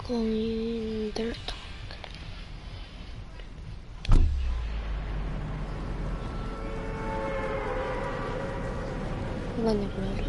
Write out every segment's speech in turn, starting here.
Going there. Gonna go.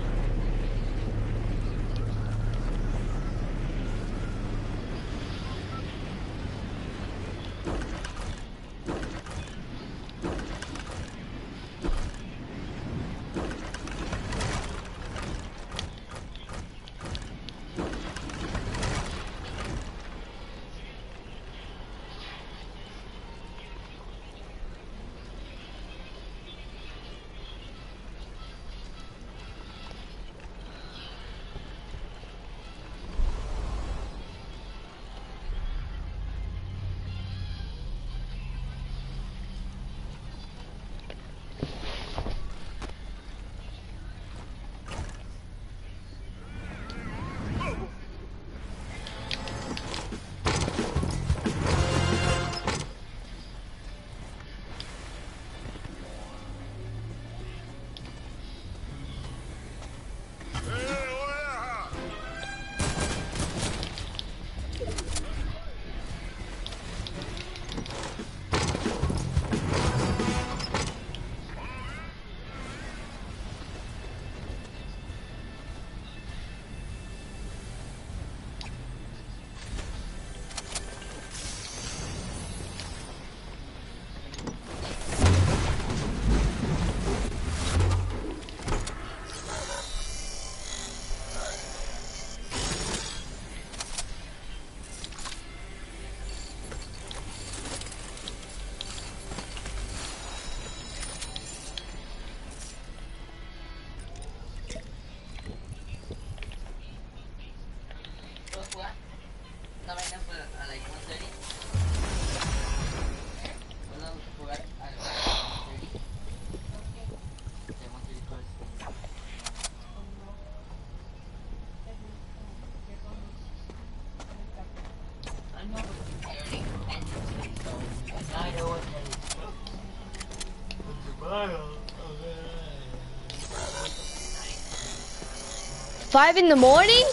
Five in the morning?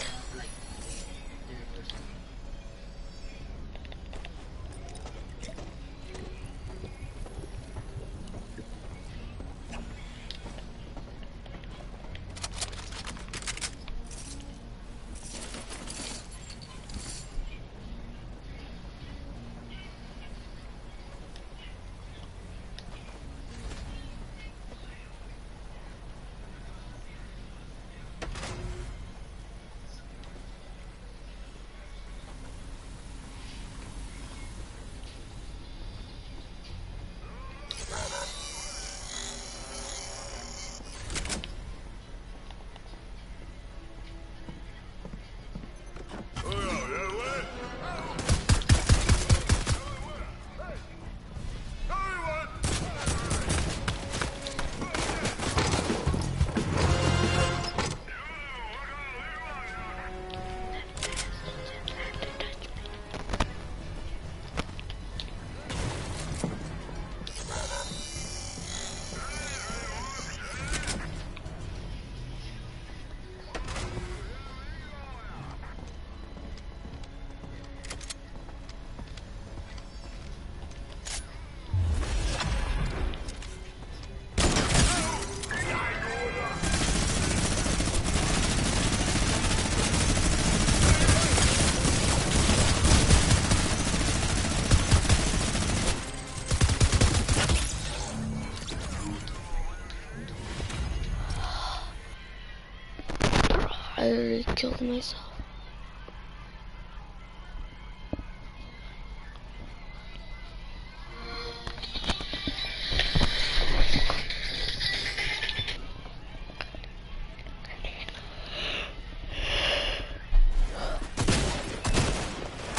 I already killed myself.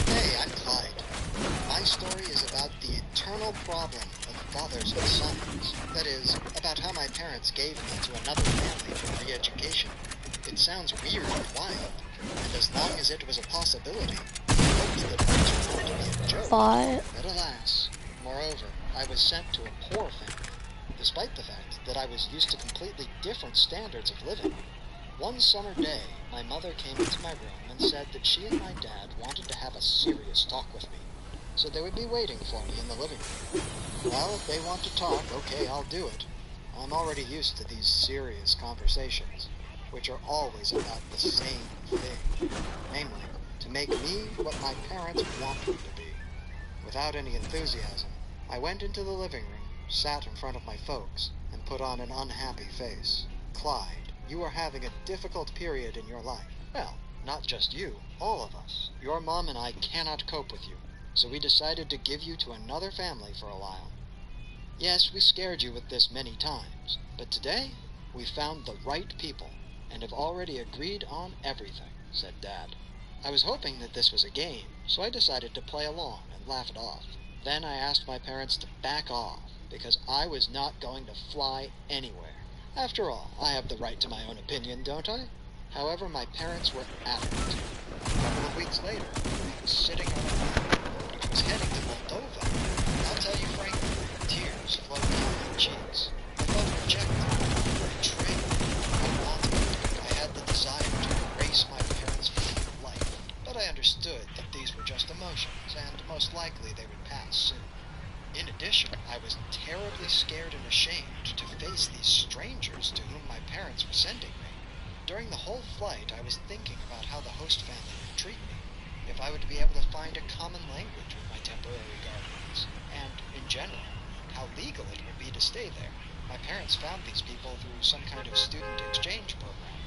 Hey, I'm Clyde. My story is about the eternal problem of fathers and sons. That is, about how my parents gave me to another family for re-education. It sounds weird and wild, and as long as it was a possibility, I hoped that it would turn out to be a joke. But alas, moreover, I was sent to a poor family, despite the fact that I was used to completely different standards of living. One summer day, my mother came into my room and said that she and my dad wanted to have a serious talk with me, so they would be waiting for me in the living room. Well, if they want to talk, okay, I'll do it. I'm already used to these serious conversations, which are always about the same thing, namely, to make me what my parents want me to be. Without any enthusiasm, I went into the living room, sat in front of my folks, and put on an unhappy face. Clyde, you are having a difficult period in your life. Well, not just you, all of us. Your mom and I cannot cope with you, so we decided to give you to another family for a while. Yes, we scared you with this many times, but today we found the right people and have already agreed on everything, said Dad. I was hoping that this was a game, so I decided to play along and laugh it off. Then I asked my parents to back off, because I was not going to fly anywhere. After all, I have the right to my own opinion, don't I? However, my parents were adamant. A couple of weeks later, I was sitting on a plane, which was heading to Moldova. I'll tell you frankly, tears flowed down my cheeks. I felt rejected, betrayed, unwanted. I had the desire to erase my parents from my life, but I understood that these were just emotions, and most likely they would pass soon. In addition, I was terribly scared and ashamed to face these strangers to whom my parents were sending me. During the whole flight, I was thinking about how the host family would treat me, if I would be able to find a common language with my temporary guardians, and, in general, how legal it would be to stay there. My parents found these people through some kind of student exchange program.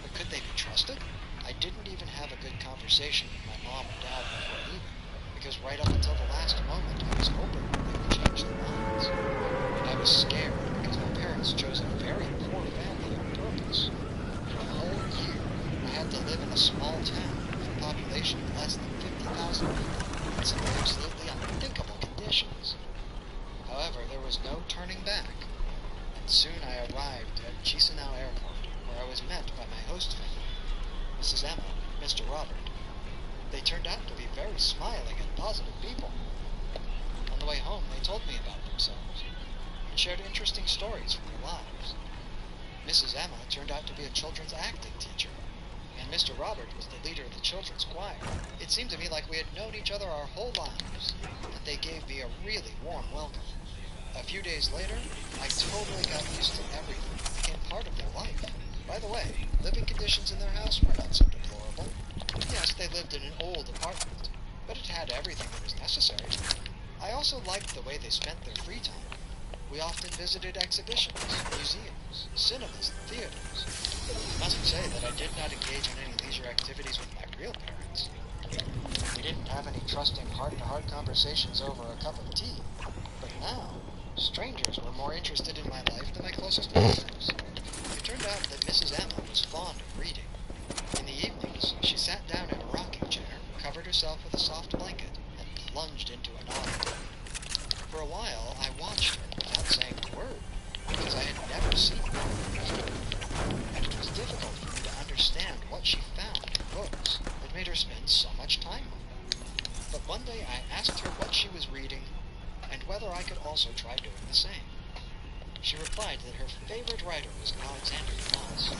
But could they be trusted? I didn't even have a good conversation with my mom and dad before leaving, because right up until the last moment I was hoping they would change their minds. I was scared because my parents chose a very poor family on purpose. For a whole year, I had to live in a small town with a population of less than 50,000 people in some absolutely unthinkable conditions. However, there was no turning back, and soon I arrived at Chisinau Airport, where I was met by my host family, Mrs. Emma and Mr. Robert. They turned out to be very smiling and positive people. On the way home, they told me about themselves and shared interesting stories from their lives. Mrs. Emma turned out to be a children's acting teacher, and Mr. Robert was the leader of the children's choir. It seemed to me like we had known each other our whole lives, and they gave me a really warm welcome. A few days later, I totally got used to everything and became part of their life. By the way, living conditions in their house were not so deplorable. Yes, they lived in an old apartment, but it had everything that was necessary. I also liked the way they spent their free time. We often visited exhibitions, museums, cinemas, and theaters. I must say that I did not engage in any leisure activities with my real parents. We didn't have any trusting heart-to-heart conversations over a cup of tea. But now, strangers were more interested in my life than my closest relatives. It turned out that Mrs. Emma was fond of reading. In the evenings, she sat down in a rocking chair, covered herself with a soft blanket, and plunged into a novel. For a while, I watched her without saying a word, because I had never seen her before, and it was difficult for me to understand what she found in books that made her spend so much time on them. But one day I asked her what she was reading, and whether I could also try doing the same. She replied that her favorite writer was Alexander Dumas,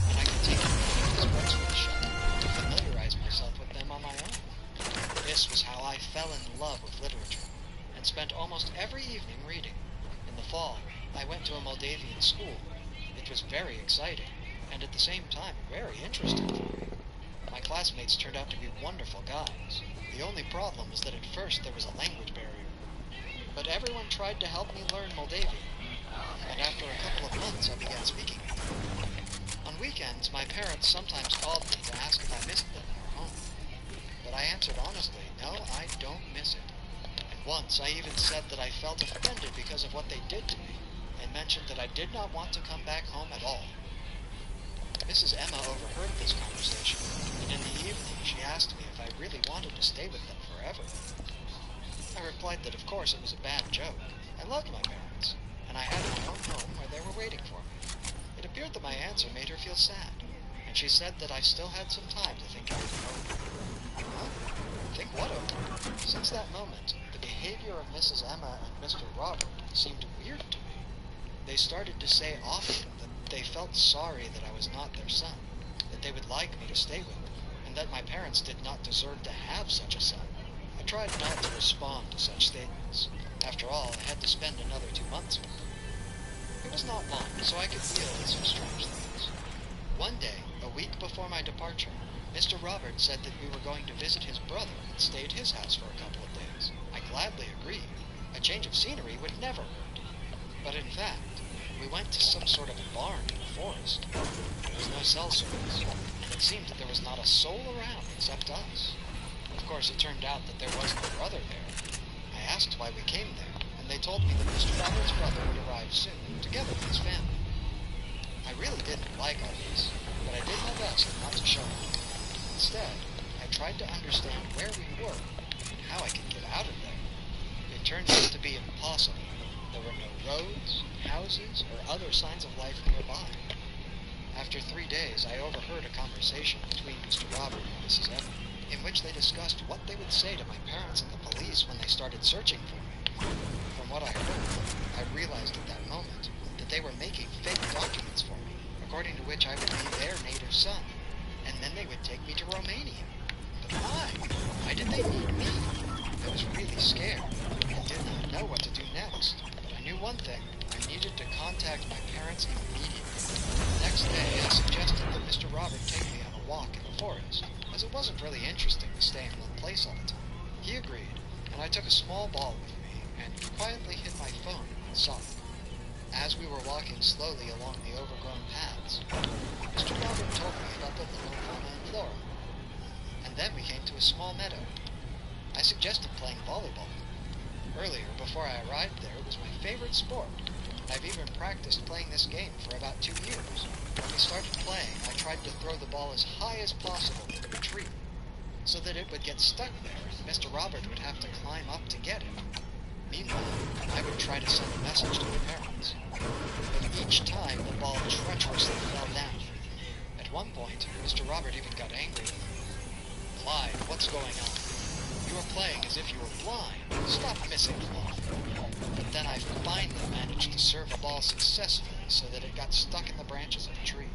and I continued to read his books with a shudder to familiarize myself with them on my own. This was how I fell in love with literature, and spent almost every evening reading. In the fall, I went to a Moldavian school. It was very exciting, and at the same time very interesting for me. My classmates turned out to be wonderful guys. The only problem was that at first there was a language barrier. But everyone tried to help me learn Moldavian, and after a couple of months I began speaking it. On weekends, my parents sometimes called me to ask if I missed them in our home. But I answered honestly, no, I don't miss it. Once I even said that I felt offended because of what they did to me, and mentioned that I did not want to come back home at all. Mrs. Emma overheard this conversation, and in the evening she asked me if I really wanted to stay with them forever. I replied that of course it was a bad joke. I loved my parents, and I had my own home where they were waiting for me. It appeared that my answer made her feel sad, and she said that I still had some time to think everything over. Huh? Think what over? Since that moment, the behavior of Mrs. Emma and Mr. Robert seemed weird to me. They started to say often that they felt sorry that I was not their son, that they would like me to stay with them, and that my parents did not deserve to have such a son. I tried not to respond to such statements. After all, I had to spend another 2 months with them. It was not long, so I could deal with some strange things. One day, a week before my departure, Mr. Robert said that we were going to visit his brother and stay at his house for a couple of days. I gladly agreed. A change of scenery would never hurt. But in fact, we went to some sort of barn in the forest. There was no cell service, and it seemed that there was not a soul around except us. Of course, it turned out that there was no brother there. I asked why we came there, and they told me that Mr. Robert's brother would arrive soon, together with his family. I really didn't like all this, but I did my best not to show it. Instead, I tried to understand where we were and how I could get out of there. It turned out to be impossible. There were no roads, houses, or other signs of life nearby. After 3 days, I overheard a conversation between Mr. Robert and Mrs. Evans, in which they discussed what they would say to my parents and the police when they started searching for me. From what I heard, I realized at that moment that they were making fake documents for me, according to which I would be their native son, and then they would take me to Romania. But why? Why did they need me? I was really scared and did not know what to do next. But I knew one thing. I needed to contact my parents immediately. The next day, I suggested that Mr. Robert take me on a walk in the forest, as it wasn't really interesting to stay in one place all the time. He agreed, and I took a small ball with me and quietly hid my phone in the sock. As we were walking slowly along the overgrown paths, Mr. Robert told me about the little fauna and flora. And then we came to a small meadow. I suggested playing volleyball. Earlier, before I arrived there, it was my favorite sport. I've even practiced playing this game for about 2 years. When we started playing, I tried to throw the ball as high as possible into a tree, so that it would get stuck there and Mr. Robert would have to climb up to get it. Meanwhile, I would try to send a message to my parents. But each time, the ball treacherously fell down. At one point, Mr. Robert even got angry with me. "Clyde, what's going on? You are playing as if you were blind. Stop missing the ball." But then I finally managed to serve a ball successfully so that it got stuck in the branches of a tree.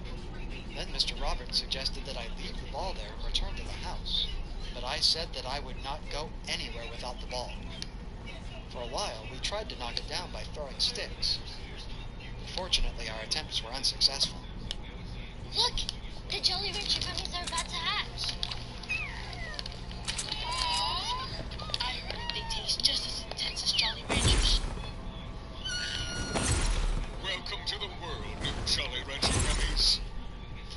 Then Mr. Robert suggested that I leave the ball there and return to the house. But I said that I would not go anywhere without the ball. For a while, we tried to knock it down by throwing sticks. Fortunately, our attempts were unsuccessful. Look! The Jolly Rancher gummies are about to hatch. I heard they taste just as intense as Jolly Ranchers. Welcome to the world of Jolly Rancher gummies.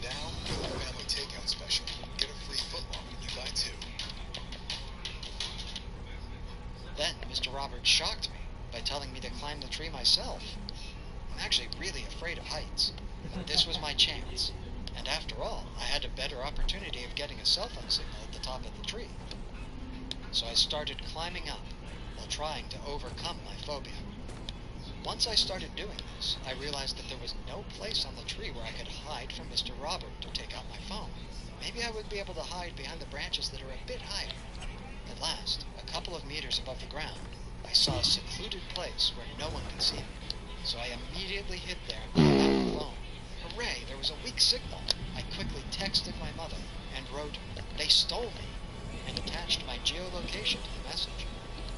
Now, get the family takeout special. Get a free footlong when you buy 2. Then Mr. Robert shocked me by telling me to climb the tree myself. I'm actually really afraid of heights, but this was my chance. And after all, I had a better opportunity of getting a cell phone signal at the top of the tree. So I started climbing up, while trying to overcome my phobia. Once I started doing this, I realized that there was no place on the tree where I could hide from Mr. Robert to take out my phone. Maybe I would be able to hide behind the branches that are a bit higher. At last, a couple of meters above the ground, I saw a secluded place where no one could see me. So I immediately hid there and pulled out the phone. Hooray, there was a weak signal. I quickly texted my mother and wrote, "They stole me," and attached my geolocation to the message.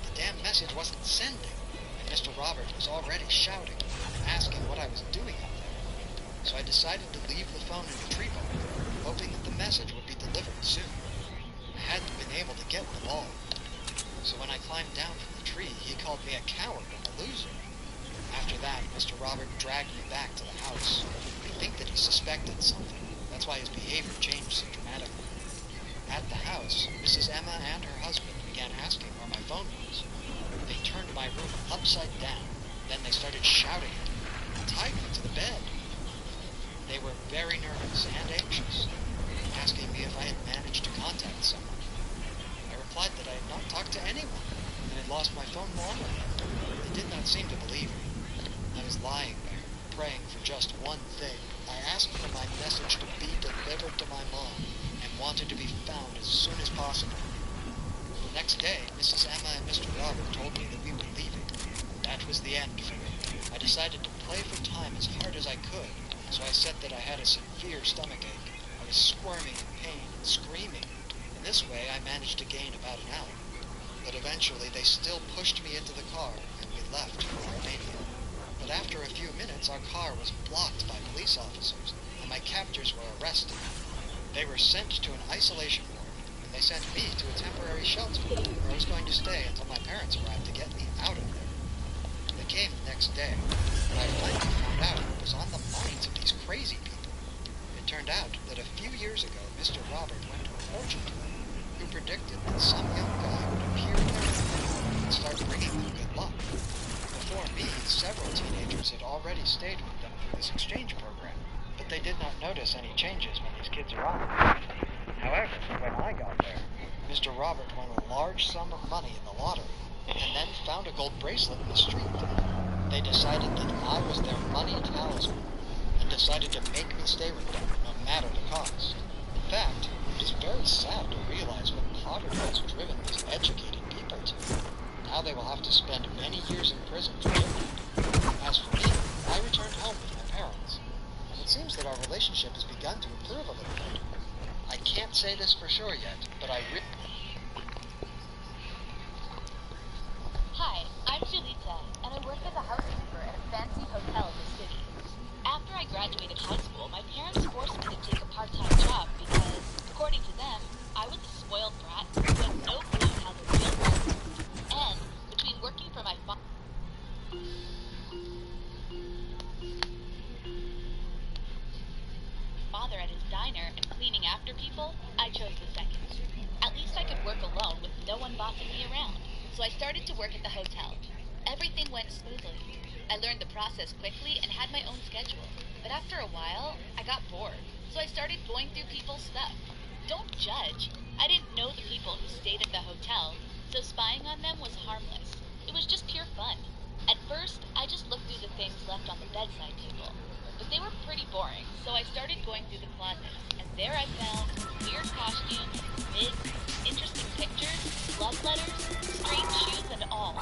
The damn message wasn't sending, and Mr. Robert was already shouting and asking what I was doing up there. So I decided to leave the phone in the tree bark, hoping that the message would be delivered soon. I hadn't been able to get the ball. So when I climbed down from the tree, he called me a coward and a loser. After that, Mr. Robert dragged me back to the house. I think that he suspected something. That's why his behavior changed so dramatically. At the house, Mrs. Emma and her husband began asking where my phone was. They turned my room upside down. Then they started shouting at me and tied me to the bed. They were very nervous and anxious, asking me if I had managed to contact someone. I replied that I had not talked to anyone and had lost my phone long ago. They did not seem to believe me. I was lying there, praying for just one thing. I asked for my message to be delivered to my mom and wanted to be found as soon as possible. The next day, Mrs. Emma and Mr. Robert told me that we were leaving. That was the end for me. I decided to play for time as hard as I could so I said that I had a severe stomachache. I was squirming in pain and screaming. In this way, I managed to gain about an hour. But eventually, they still pushed me into the car, and we left for Romania. But after a few minutes, our car was blocked by police officers, and my captors were arrested. They were sent to an isolation ward, and they sent me to a temporary shelter, where I was going to stay until my parents arrived to get me out of there. They came the next day, and I finally found out what was on the minds of these crazy people. It turned out that a few years ago, Mr. Robert went to a fortune teller who predicted that some young guy would appear in their life and start bringing them good luck. Before me, several teenagers had already stayed with them through this exchange program, but they did not notice any changes when these kids arrived. However, when I got there, Mr. Robert won a large sum of money in the lottery, and then found a gold bracelet in the street. They decided that I was their money talisman, and decided to make me stay with them, no matter the cost. In fact, it is very sad to realize what poverty has driven these educated people to. Now they will have to spend many years in prison for their deed. As for me, I returned home with my parents, and it seems that our relationship has begun to improve a little bit. I can't say this for sure yet, but Hi, I'm Julita, and I work as a housekeeper at a fancy hotel in the city. After I graduated high school, my parents forced me to take a part-time job because, according to them, I was a spoiled brat who had no clue how the real world worked. And between working for my father at his diner and cleaning after people, I chose the second. At least I could work alone with no one bossing me around. So I started to work at the hotel. Everything went smoothly. I learned the process quickly and had my own schedule. But after a while, I got bored. So I started going through people's stuff. Don't judge. I didn't know the people who stayed at the hotel, so spying on them was harmless. It was just pure fun. At first, I just looked through the things left on the bedside table. But they were pretty boring, so I started going through the closets, and there I found weird costumes, wigs, interesting pictures, love letters, strange shoes, and all.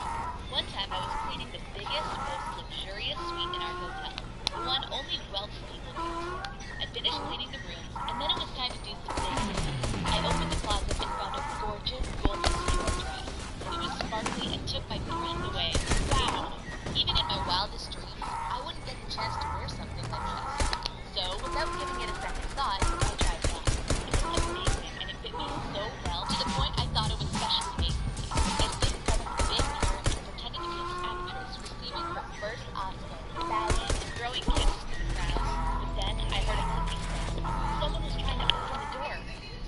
One time I was cleaning the biggest, most luxurious suite in our hotel, the one only wealthy people use. I finished cleaning the rooms, and then it was time to do some digging. I opened the closet and found a gorgeous golden Dior dress. It was sparkly and took my breath away. Wow! Even in my wildest dreams, I wouldn't get the chance to wear something like this. So, without giving it a second thought, I tried it on. It was amazing, and it fit me so well to the point I thought it was specially made for me. I stood in front of the big mirror and pretended to be an actress receiving her first Oscar, bowing and throwing kisses to the crowd. But then I heard a clicking sound. Someone was trying to open the door.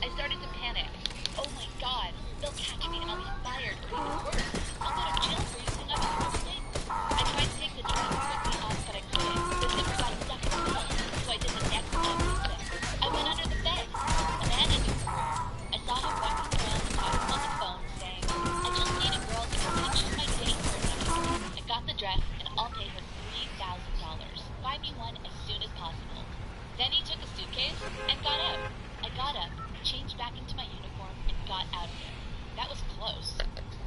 I started to panic. Oh my god, they'll catch me and I'll be fired, or even worse, I'll go to jail for using other things. I tried to take the dress quickly off, but I couldn't. The zipper got stuck in the middle, so I did the next ugly thing. I went under the bed. A man entered the room. I saw him walking around talking on the phone, saying, I just need a girl to mention my date for a night. I got the dress, and I'll pay her $3,000. Buy me one as soon as possible. Then he took a suitcase and got out. I got up, changed back into my uniform, and got out of there. That was close.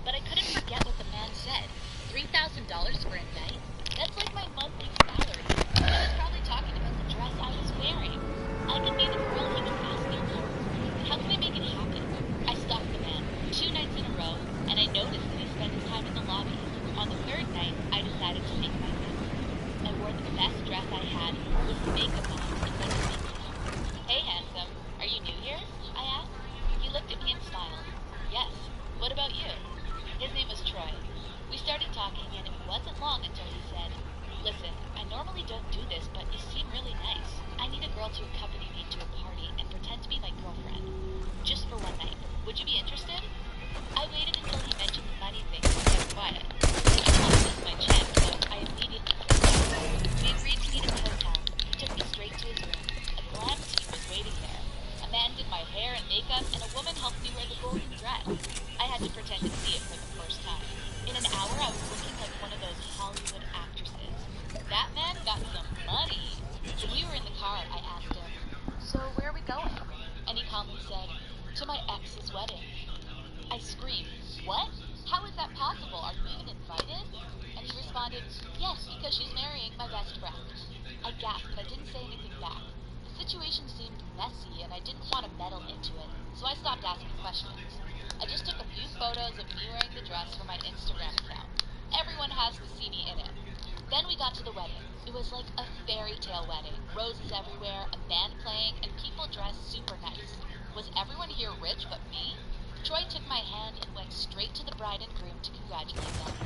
But I couldn't forget what the man said. $3,000 for a night? That's like my monthly salary. He was probably talking about the dress I was wearing. I could be the girl he was asking for. How can I make it happen? I stalked the man 2 nights in a row, and I noticed that he spent his time in the lobby. On the 3rd night, I decided to make my move. I wore the best dress I had, with makeup on, and went to meet him. Hey, handsome, are you new here? I asked. He looked at me and smiled. Yes. What about you? His name was Troy. We started talking, and it wasn't long until he said, Listen, I normally don't do this, but you seem really nice. I need a girl to accompany me to a party and pretend to be my girlfriend. Just for one night. Would you be interested? I waited until he mentioned the money thing and kept quiet. I didn't want to miss my chance, so I immediately said, We agreed to meet at the hotel. He took me straight to his room. A glam team was waiting there. A man did my hair and makeup, and a woman helped me wear the golden dress. I had to pretend to see it for the first time. In an hour, I was looking like one of those Hollywood actresses. That man got some money. When we were in the car, I asked him, So where are we going? And he calmly said, To my ex's wedding. I screamed, What? How is that possible? Are you even invited? And he responded, yes, because she's marrying my best friend. I gasped, but I didn't say anything back. The situation seemed messy, and I didn't want to meddle into it, so I stopped asking questions. I just took a few photos of me wearing the dress for my Instagram account. Everyone has to see me in it. Then we got to the wedding. It was like a fairy tale wedding. Roses everywhere, a band playing, and people dressed super nice. Was everyone here rich but me? Troy took my hand and went straight to the bride and groom to congratulate them.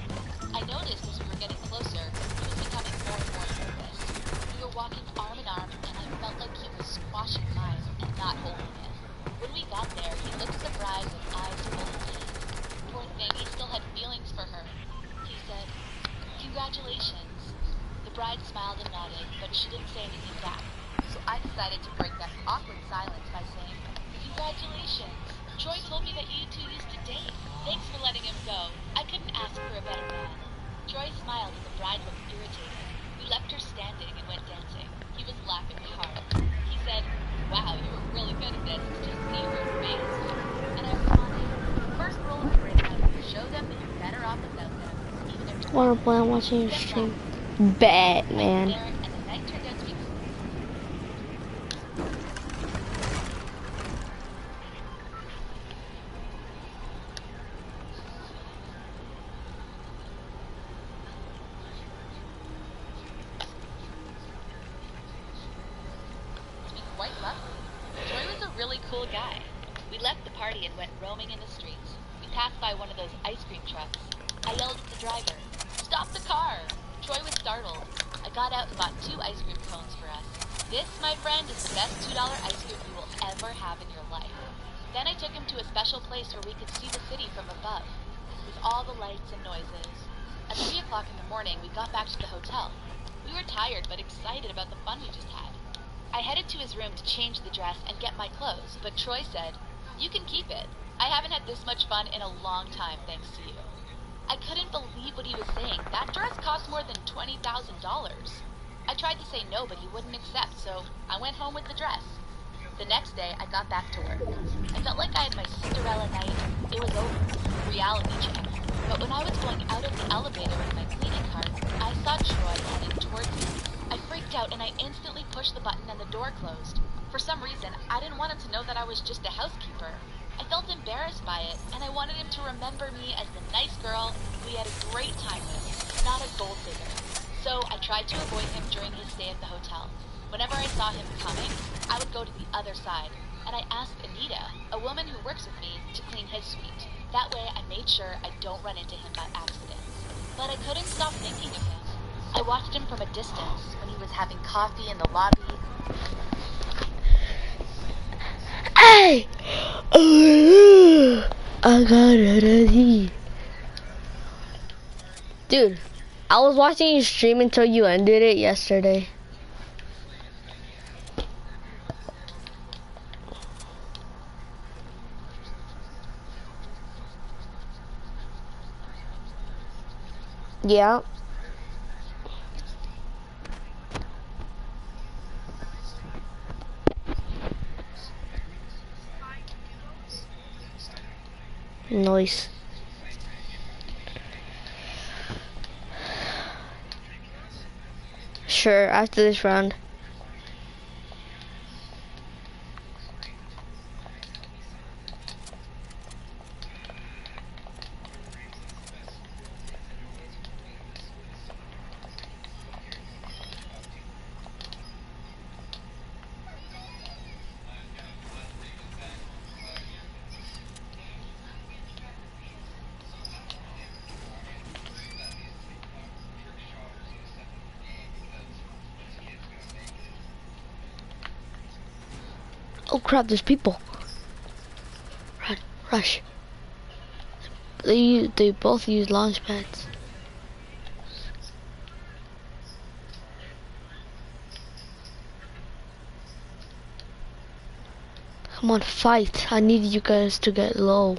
I noticed as we were getting closer, he was becoming more and more nervous. We were walking arm in arm, and I felt like he was squashing mine and not holding it. When we got there, he looked at the bride with eyes full of tears. Poor thing, he still had feelings for her. He said, congratulations. The bride smiled and nodded, but she didn't say anything back. So I decided to break that awkward silence by saying, congratulations. Troy told me that you two used to date. Thanks for letting him go. I couldn't ask for a better man. Troy smiled and the bride looked irritated. We left her standing and went dancing. He was laughing hard. He said, wow, you were really good at this. It's just me who are amazed. And I responded, first rule of the great life, show them that you're better off without them, even if you're Wanna play on watching your stream? Bet, man. there, and the night turned out to be quite lovely. Troy was a really cool guy. We left the party and went roaming in the streets. We passed by one of those ice cream trucks. I yelled at the driver, stop the car! Troy was startled. I got out and bought 2 ice cream cones for us. This, my friend, is the best $2 ice cream you will ever have in your life. Then I took him to a special place where we could see the city from above, with all the lights and noises. At 3 o'clock in the morning, we got back to the hotel. We were tired but excited about the fun we just had. I headed to his room to change the dress and get my clothes, but Troy said, you can keep it. I haven't had this much fun in a long time thanks to you. I couldn't believe what he was saying. That dress cost more than $20,000. I tried to say no, but he wouldn't accept, so I went home with the dress. The next day, I got back to work. I felt like I had my Cinderella night. It was over. Reality check. But when I was going out of the elevator with my cleaning cart, I saw Troy heading towards me. I freaked out and I instantly pushed the button and the door closed. For some reason, I didn't want him to know that I was just a housekeeper. I felt embarrassed by it, and I wanted him to remember me as the nice girl who he had a great time with, not a gold digger. So I tried to avoid him during his stay at the hotel. Whenever I saw him coming, I would go to the other side, and I asked Anita, a woman who works with me, to clean his suite. That way I made sure I don't run into him by accident. But I couldn't stop thinking of him. I watched him from a distance when he was having coffee in the lobby. Hey! I got it ready. Dude, I was watching you stream until you ended it yesterday. Yeah. Nice. Sure, after this round. Oh crap, there's people. Run, rush. They both use launch pads. Come on, fight. I need you guys to get low.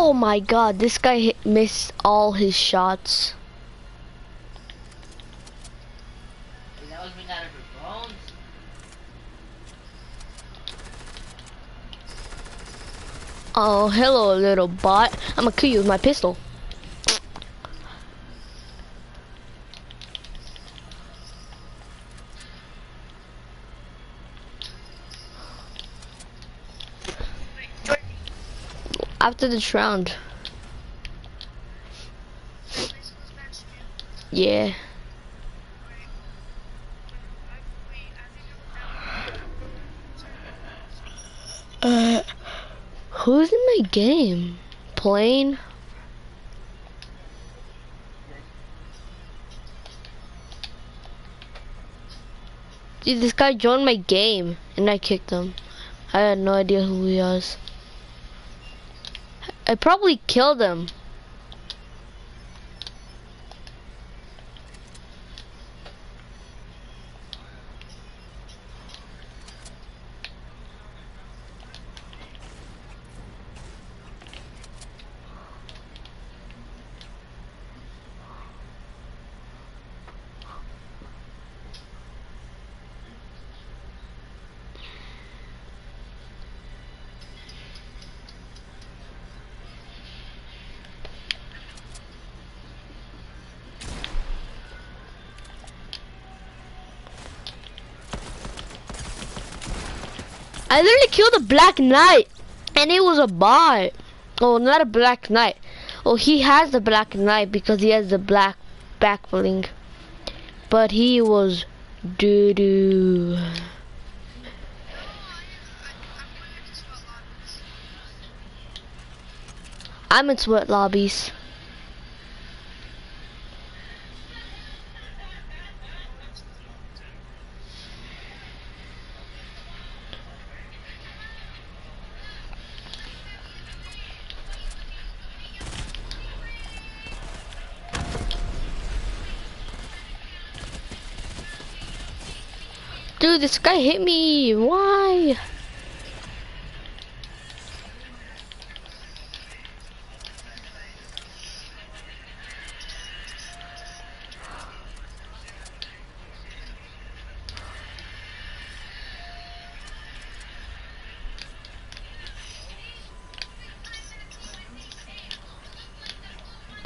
Oh my god, this guy missed all his shots. Oh, hello, little bot. I'm gonna kill you with my pistol. After this round. Yeah. Who's in my game? Playing? Dude, this guy joined my game and I kicked him. I had no idea who he was. I probably killed him. I literally killed a Black Knight, and it was a bot. Oh, not a Black Knight. Oh, he has the Black Knight because he has the black back bling. But he was doo-doo. I'm in sweat lobbies. Dude, this guy hit me. Why?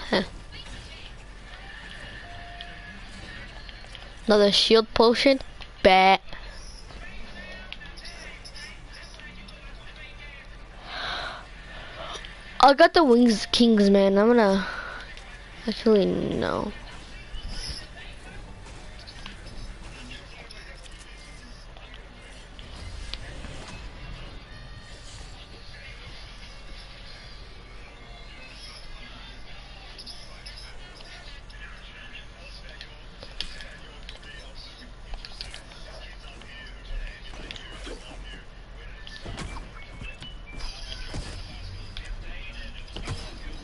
Huh. Another shield potion? Bet. I got the Wings Kings, man. I'm gonna... Actually, no.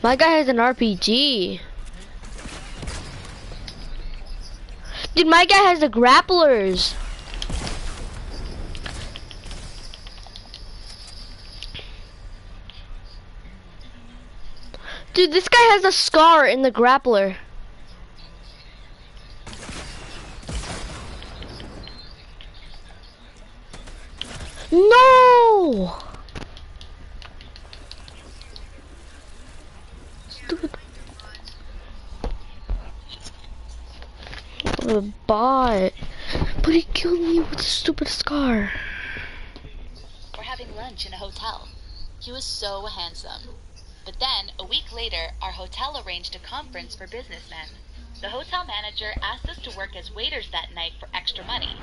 My guy has an RPG. Dude, my guy has the grapplers. Dude, this guy has a scar in the grappler. No! Stupid. A bot. But he killed me with a stupid scar. We're having lunch in a hotel. He was so handsome. But then, a week later, our hotel arranged a conference for businessmen. The hotel manager asked us to work as waiters that night for extra money.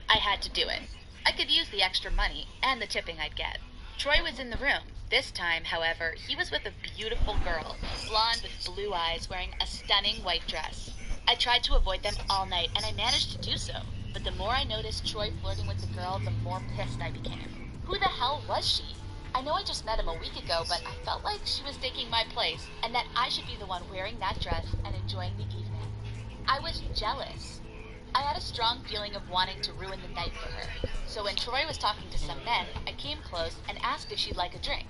I had to do it. I could use the extra money and the tipping I'd get. Troy was in the room. This time, however, he was with a beautiful girl, blonde with blue eyes, wearing a stunning white dress. I tried to avoid them all night, and I managed to do so. But the more I noticed Troy flirting with the girl, the more pissed I became. Who the hell was she? I know I just met him a week ago, but I felt like she was taking my place, and that I should be the one wearing that dress and enjoying the evening. I was jealous. I had a strong feeling of wanting to ruin the night for her. So when Troy was talking to some men, I came close and asked if she'd like a drink.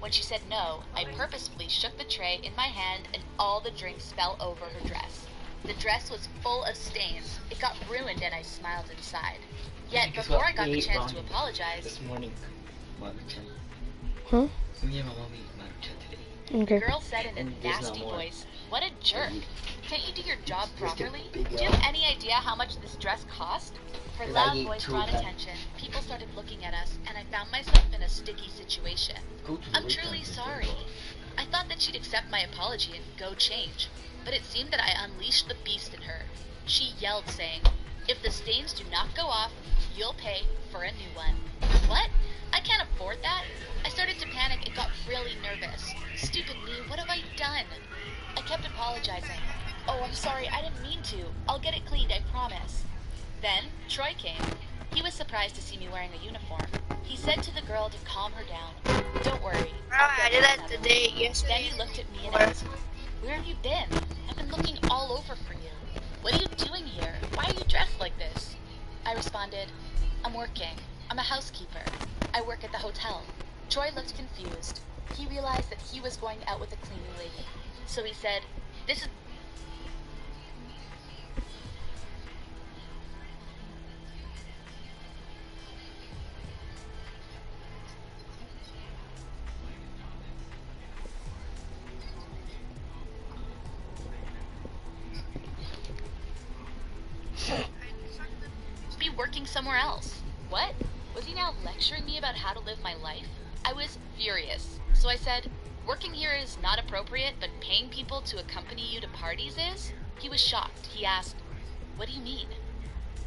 When she said no, I purposefully shook the tray in my hand and all the drinks fell over her dress. The dress was full of stains. It got ruined and I smiled inside. Yet Guess before what? I got We the ate chance to ramen apologize, this morning. Maruchan. Huh? Me and my mom ate Maruchan today. the Okay. girl said in a And there's no nasty more. voice, "What a jerk. Can't you do your job Let's get properly? big Do you up. have any idea how much this dress cost?" Her Because I loud ate voice two brought of them. attention. People started looking at us, and I found myself in a sticky situation. Go to the I'm wait truly time, sorry. I thought that she'd accept my apology and go change, but it seemed that I unleashed the beast in her. She yelled, saying, "If the stains do not go off, you'll pay for a new one." What? I can't afford that. I started to panic and got really nervous. Stupid me, what have I done? I kept apologizing. "Oh, I'm sorry, I didn't mean to. I'll get it cleaned, I promise." Then, Troy came. He was surprised to see me wearing a uniform. He said to the girl to calm her down. "Don't worry, I'll I get did you that another today, one." yesterday. Then he looked at me and asked, "Where have you been? I've been looking all over for you. What are you doing here? Why are you dressed like this?" I responded, "I'm working. I'm a housekeeper. I work at the hotel." Troy looked confused. He realized that he was going out with a cleaning lady. So he said, "This is..." be working somewhere else. What? Was he now lecturing me about how to live my life? I was furious. So I said, "Working here is not appropriate, but paying people to accompany you to parties is?" He was shocked. He asked, "What do you mean?"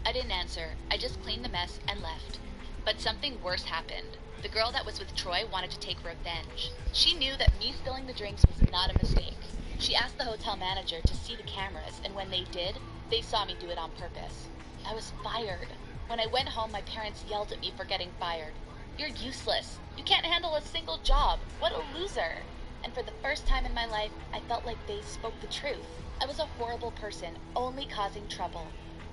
I didn't answer. I just cleaned the mess and left. But something worse happened. The girl that was with Troy wanted to take revenge. She knew that me spilling the drinks was not a mistake. She asked the hotel manager to see the cameras, and when they did, they saw me do it on purpose. I was fired. When I went home, my parents yelled at me for getting fired. "You're useless. You can't handle a single job. What a loser." And for the first time in my life, I felt like they spoke the truth. I was a horrible person, only causing trouble.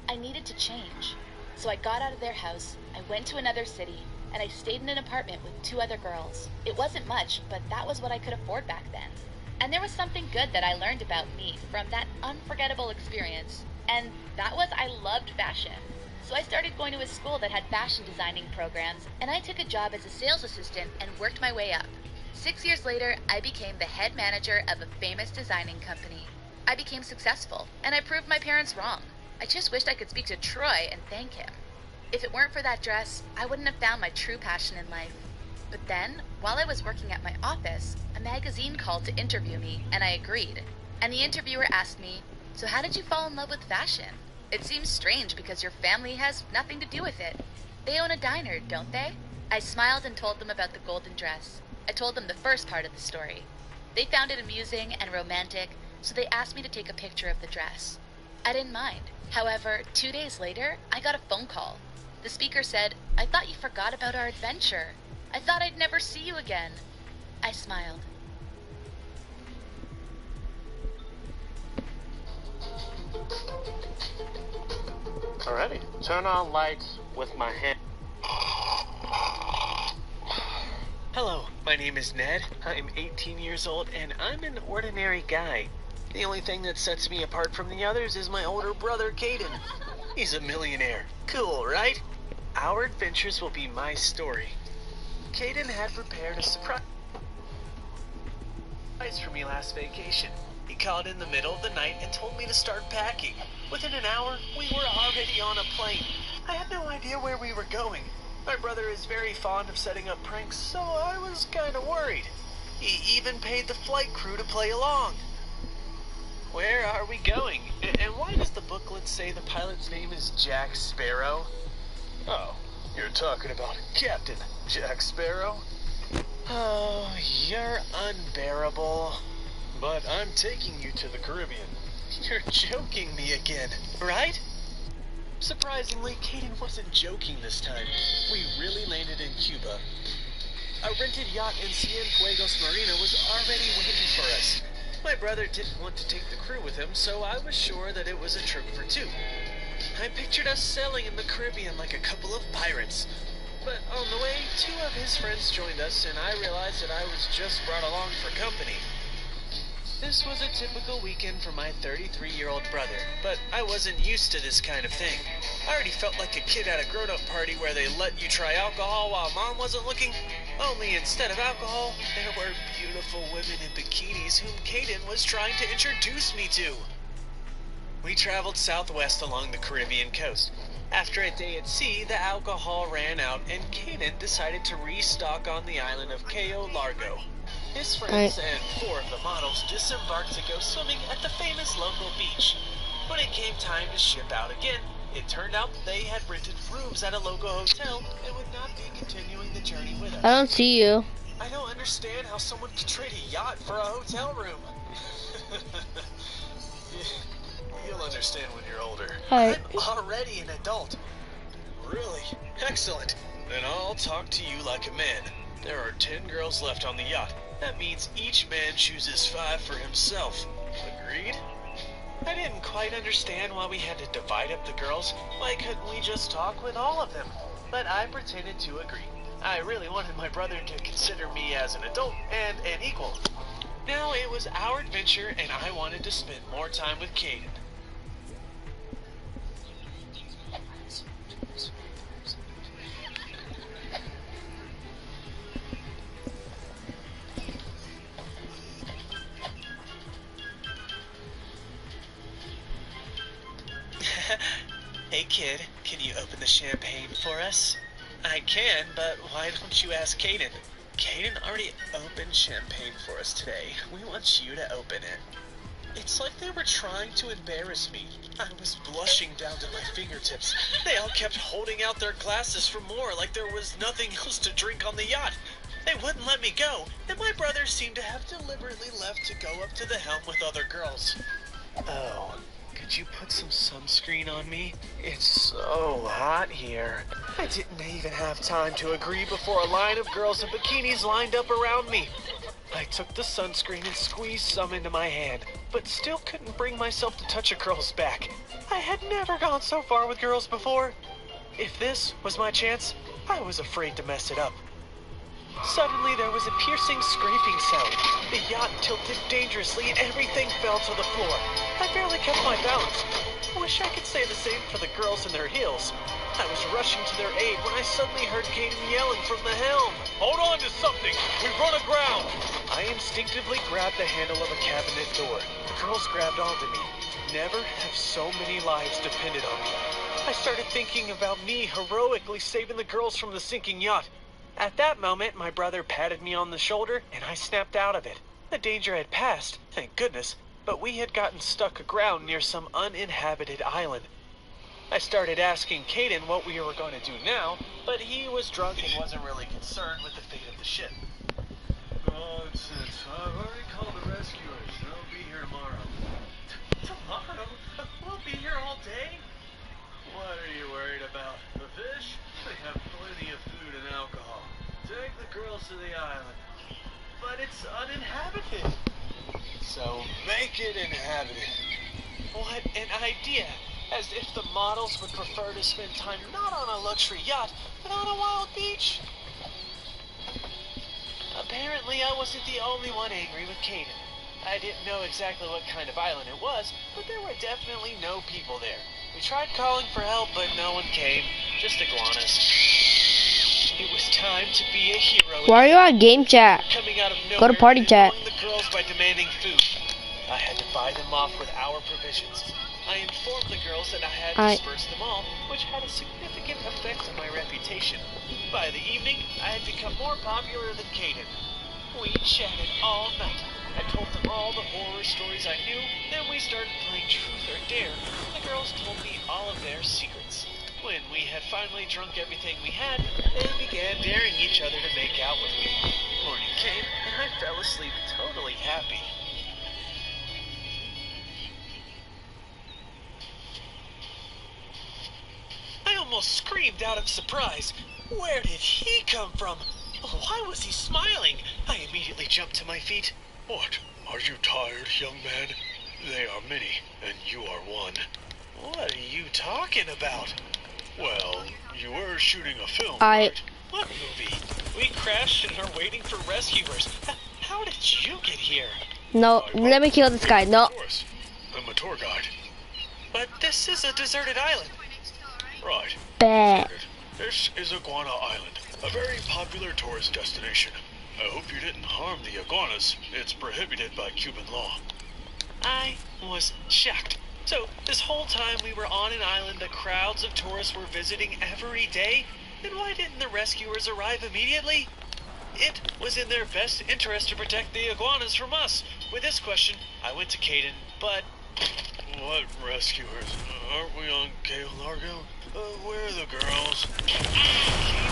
I needed to change. So I got out of their house, I went to another city, and I stayed in an apartment with 2 other girls. It wasn't much, but that was what I could afford back then. And there was something good that I learned about me from that unforgettable experience, and that was I loved fashion. So I started going to a school that had fashion designing programs, and I took a job as a sales assistant and worked my way up. 6 years later, I became the head manager of a famous designing company. I became successful, and I proved my parents wrong. I just wished I could speak to Troy and thank him. If it weren't for that dress, I wouldn't have found my true passion in life. But then, while I was working at my office, a magazine called to interview me, and I agreed. And the interviewer asked me, "So how did you fall in love with fashion? It seems strange because your family has nothing to do with it. They own a diner, don't they?" I smiled and told them about the golden dress. I told them the first part of the story. They found it amusing and romantic, so they asked me to take a picture of the dress. I didn't mind. However, 2 days later, I got a phone call. The speaker said, "I thought you forgot about our adventure. I thought I'd never see you again." I smiled. Alrighty, turn on lights with my hand. Hello, my name is Ned. I'm 18 years old and I'm an ordinary guy. The only thing that sets me apart from the others is my older brother, Caden. He's a millionaire. Cool, right? Our adventures will be my story. Caden had prepared a surprise for me last vacation. He called in the middle of the night and told me to start packing. Within an hour, we were already on a plane. I had no idea where we were going. My brother is very fond of setting up pranks, so I was kinda worried. He even paid the flight crew to play along. Where are we going? And why does the booklet say the pilot's name is Jack Sparrow? Oh, you're talking about Captain Jack Sparrow? Oh, you're unbearable. But I'm taking you to the Caribbean. You're joking me again, right? Surprisingly, Caden wasn't joking this time. We really landed in Cuba. A rented yacht in Cienfuegos Marina was already waiting for us. My brother didn't want to take the crew with him, so I was sure that it was a trip for 2. I pictured us sailing in the Caribbean like a couple of pirates. But on the way, 2 of his friends joined us, and I realized that I was just brought along for company. This was a typical weekend for my 33-year-old brother, but I wasn't used to this kind of thing. I already felt like a kid at a grown-up party where they let you try alcohol while mom wasn't looking. Only instead of alcohol, there were beautiful women in bikinis whom Caden was trying to introduce me to. We traveled southwest along the Caribbean coast. After a day at sea, the alcohol ran out and Caden decided to restock on the island of Cayo Largo. His friends and 4 of the models disembarked to go swimming at the famous local beach. When it came time to ship out again, it turned out they had rented rooms at a local hotel and would not be continuing the journey with us. I don't see you. I don't understand how someone could trade a yacht for a hotel room. You'll understand when you're older. Hi. I'm already an adult. Really? Excellent. Then I'll talk to you like a man. There are 10 girls left on the yacht. That means each man chooses 5 for himself. Agreed? I didn't quite understand why we had to divide up the girls. Why couldn't we just talk with all of them? But I pretended to agree. I really wanted my brother to consider me as an adult and an equal. Now it was our adventure and I wanted to spend more time with Caden. Hey kid, can you open the champagne for us? I can, but why don't you ask Caden? Caden already opened champagne for us today. We want you to open it. It's like they were trying to embarrass me. I was blushing down to my fingertips. They all kept holding out their glasses for more, like there was nothing else to drink on the yacht. They wouldn't let me go, and my brother seemed to have deliberately left to go up to the helm with other girls. Oh. Could you put some sunscreen on me? It's so hot here. I didn't even have time to agree before a line of girls in bikinis lined up around me. I took the sunscreen and squeezed some into my hand, but still couldn't bring myself to touch a girl's back. I had never gone so far with girls before. If this was my chance, I was afraid to mess it up. Suddenly, there was a piercing scraping sound. The yacht tilted dangerously and everything fell to the floor. I barely kept my balance. I wish I could say the same for the girls in their heels. I was rushing to their aid when I suddenly heard Caden yelling from the helm. Hold on to something! We've run aground! I instinctively grabbed the handle of a cabinet door. The girls grabbed onto me. Never have so many lives depended on me. I started thinking about me heroically saving the girls from the sinking yacht. At that moment, my brother patted me on the shoulder, and I snapped out of it. The danger had passed, thank goodness, but we had gotten stuck aground near some uninhabited island. I started asking Caden what we were going to do now, but he was drunk and wasn't really concerned with the fate of the ship. Nonsense. I've already called the rescuers. They'll be here tomorrow. Tomorrow? We'll be here all day? What are you worried about? The fish? They have plenty of food and alcohol. Take the girls to the island. But it's uninhabited. So make it inhabited. What an idea! As if the models would prefer to spend time not on a luxury yacht, but on a wild beach. Apparently, I wasn't the only one angry with Caden. I didn't know exactly what kind of island it was, but there were definitely no people there. We tried calling for help, but no one came. Just iguanas. It was time to be a hero. Why are you on game chat? Coming out of nowhere, Go to party chat. annoying the girls by demanding food. I had to buy them off with our provisions. I informed the girls that I had dispersed them all, which had a significant effect on my reputation. By the evening, I had become more popular than Caden. We chatted all night. I told them all the horror stories I knew, then we started playing Truth or Dare. The girls told me all of their secrets. When we had finally drunk everything we had, they began daring each other to make out with me. Morning came, and I fell asleep totally happy. I almost screamed out of surprise. Where did he come from? Why was he smiling? I immediately jumped to my feet. What? Are you tired, young man? They are many, and you are one. What are you talking about? Well, you were shooting a film, I- right? What movie? We crashed and are waiting for rescuers. How did you get here? No, let me kill this guy. No. Of course. I'm a tour guide. But this is a deserted island. Right. Bad. This is Iguana Island, a very popular tourist destination. I hope you didn't harm the iguanas. It's prohibited by Cuban law. I was shocked. So, this whole time we were on an island that crowds of tourists were visiting every day? Then why didn't the rescuers arrive immediately? It was in their best interest to protect the iguanas from us. With this question, I went to Caden, but... What rescuers? Aren't we on Cayo Largo? Where are the girls?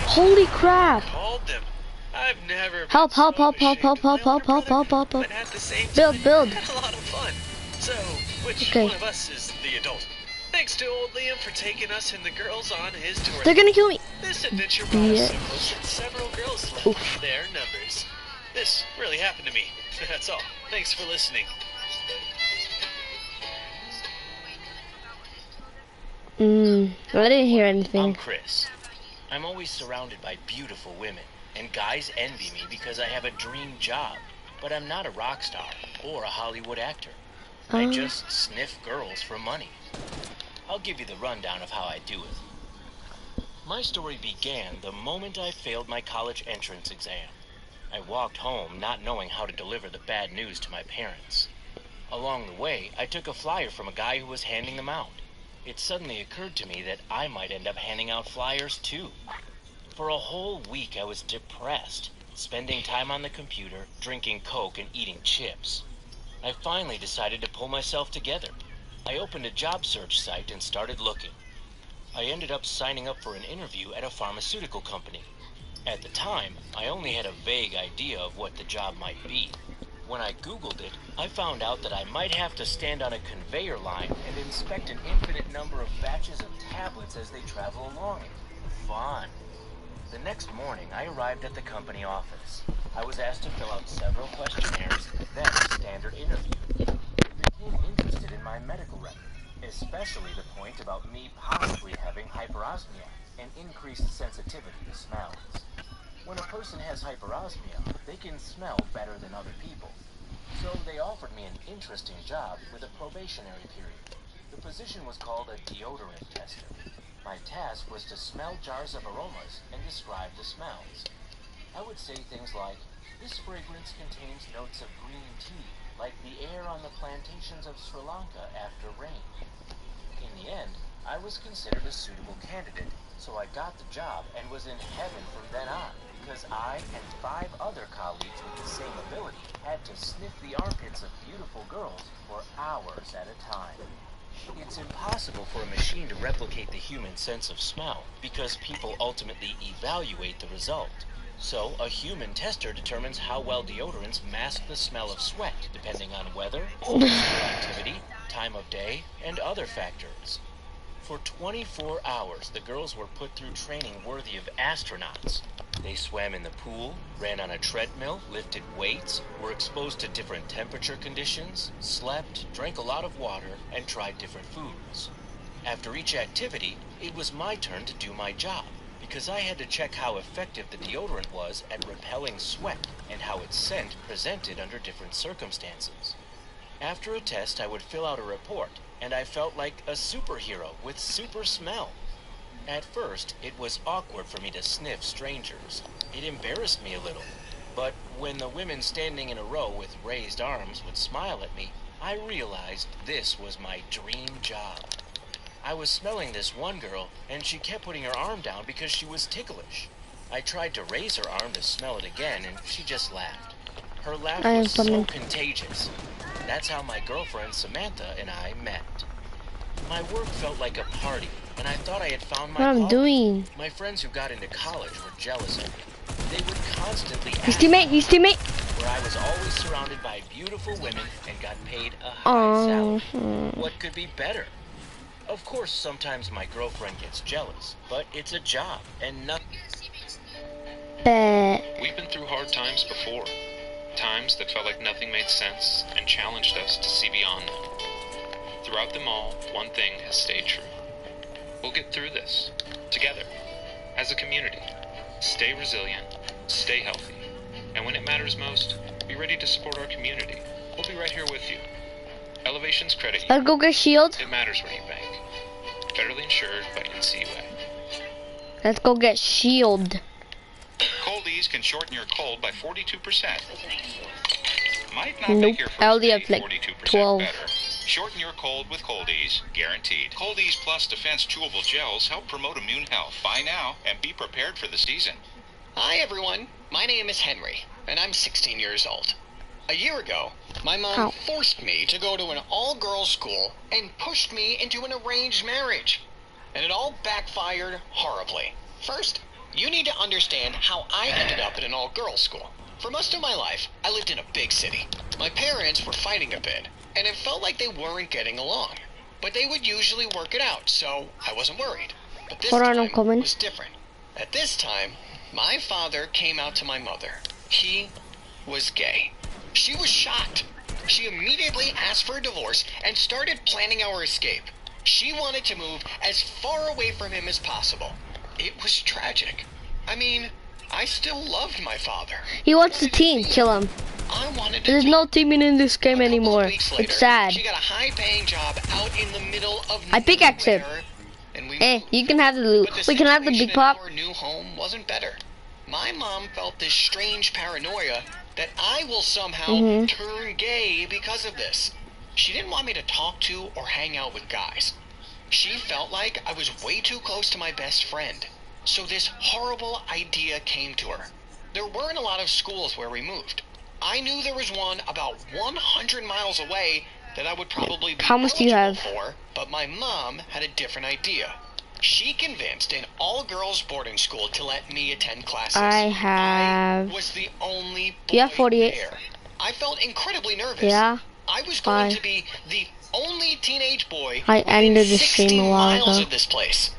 Holy crap. Called them. I've never been Help, help, so help, help, ashamed help, of my help, help, older help, brother, help, help, help. but at the same Build, time, build. had a lot of fun. So, which Okay. one of us is the adult? Thanks to old Liam for taking us and the girls on his tour. They're gonna kill me. This adventure brought us so Yeah. close that several girls left Oof. their numbers. This really happened to me. That's all. Thanks for listening. I didn't hear I'm anything. Chris. I'm always surrounded by beautiful women, and guys envy me because I have a dream job. But I'm not a rock star or a Hollywood actor. I just sniff girls for money. I'll give you the rundown of how I do it. My story began the moment I failed my college entrance exam. I walked home not knowing how to deliver the bad news to my parents. Along the way, I took a flyer from a guy who was handing them out. It suddenly occurred to me that I might end up handing out flyers too. For a whole week I was depressed, spending time on the computer, drinking Coke and eating chips. I finally decided to pull myself together. I opened a job search site and started looking. I ended up signing up for an interview at a pharmaceutical company. At the time, I only had a vague idea of what the job might be. When I Googled it, I found out that I might have to stand on a conveyor line and inspect an infinite number of batches of tablets as they travel along it. Fun. The next morning, I arrived at the company office. I was asked to fill out several questionnaires, then a standard interview. They became interested in my medical record, especially the point about me possibly having hyperosmia, an increased sensitivity to smells. When a person has hyperosmia, they can smell better than other people. So they offered me an interesting job with a probationary period. The position was called a deodorant tester. My task was to smell jars of aromas and describe the smells. I would say things like, this fragrance contains notes of green tea, like the air on the plantations of Sri Lanka after rain. In the end, I was considered a suitable candidate, so I got the job and was in heaven from then on, because I and 5 other colleagues with the same ability had to sniff the armpits of beautiful girls for hours at a time. It's impossible for a machine to replicate the human sense of smell, because people ultimately evaluate the result. So, a human tester determines how well deodorants mask the smell of sweat, depending on weather, physical activity, time of day, and other factors. For 24 hours, the girls were put through training worthy of astronauts. They swam in the pool, ran on a treadmill, lifted weights, were exposed to different temperature conditions, slept, drank a lot of water, and tried different foods. After each activity, it was my turn to do my job, because I had to check how effective the deodorant was at repelling sweat and how its scent presented under different circumstances. After a test, I would fill out a report, and I felt like a superhero with super smell. At first, it was awkward for me to sniff strangers. It embarrassed me a little. But when the women standing in a row with raised arms would smile at me, I realized this was my dream job. I was smelling this one girl, and she kept putting her arm down because she was ticklish. I tried to raise her arm to smell it again, and she just laughed. Her laugh was so contagious. That's how my girlfriend Samantha and I met. My work felt like a party, and I thought I had found my calling. What I'm doing? My friends who got into college were jealous of me. They would constantly His ask teammate. me, where I was always surrounded by beautiful women and got paid a high salary. What could be better? Of course, sometimes my girlfriend gets jealous, but it's a job, and nothing. We've been through hard times before. Times that felt like nothing made sense and challenged us to see beyond them. Throughout them all, one thing has stayed true. We'll get through this, together, as a community. stay resilient, stay healthy, and when it matters most, be ready to support our community. We'll be right here with you. Elevation's credit union. Let's go get Shield. It matters where you bank. Federally insured by NCUA. Let's go get Shield. Coldies can shorten your cold by 42%. Might not Nope, make your I first only day have like 42% 12. better. Shorten your cold with Coldies, guaranteed. Coldies Plus Defense Chewable Gels help promote immune health. Buy now and be prepared for the season. Hi everyone, my name is Henry, and I'm 16 years old. A year ago, my mom Ow. forced me to go to an all-girls school and pushed me into an arranged marriage. And it all backfired horribly. First, you need to understand how I ended up in an all-girls school. For most of my life, I lived in a big city. My parents were fighting a bit, and it felt like they weren't getting along. But they would usually work it out, so I wasn't worried. But this Hold on, I'm time coming. was different. At this time, my father came out to my mother. He was gay. She was shocked. She immediately asked for a divorce and started planning our escape. She wanted to move as far away from him as possible. It was tragic. I mean, I still loved my father. He wants to team. Kill him. I wanted to There's no teaming in this game A couple of anymore. weeks later, It's sad. She got a high-paying job out in the middle of I pickaxed him. nowhere, and we Eh, moved. you can have the loot. But We can have the situation big pop. in our new home wasn't better. My mom felt this strange paranoia that I will somehow Mhm. turn gay because of this. She didn't want me to talk to or hang out with guys. She felt like I was way too close to my best friend. So this horrible idea came to her. There weren't a lot of schools where we moved. I knew there was one about 100 miles away that I would probably be How much do you eligible have? for, but my mom had a different idea. She convinced an all-girls boarding school to let me attend classes. I have. I was the only boy You have 48. there. I felt incredibly nervous. Yeah. I was going Why? to be the only teenage boy I within ended the 60 stream a while miles ago. of this place.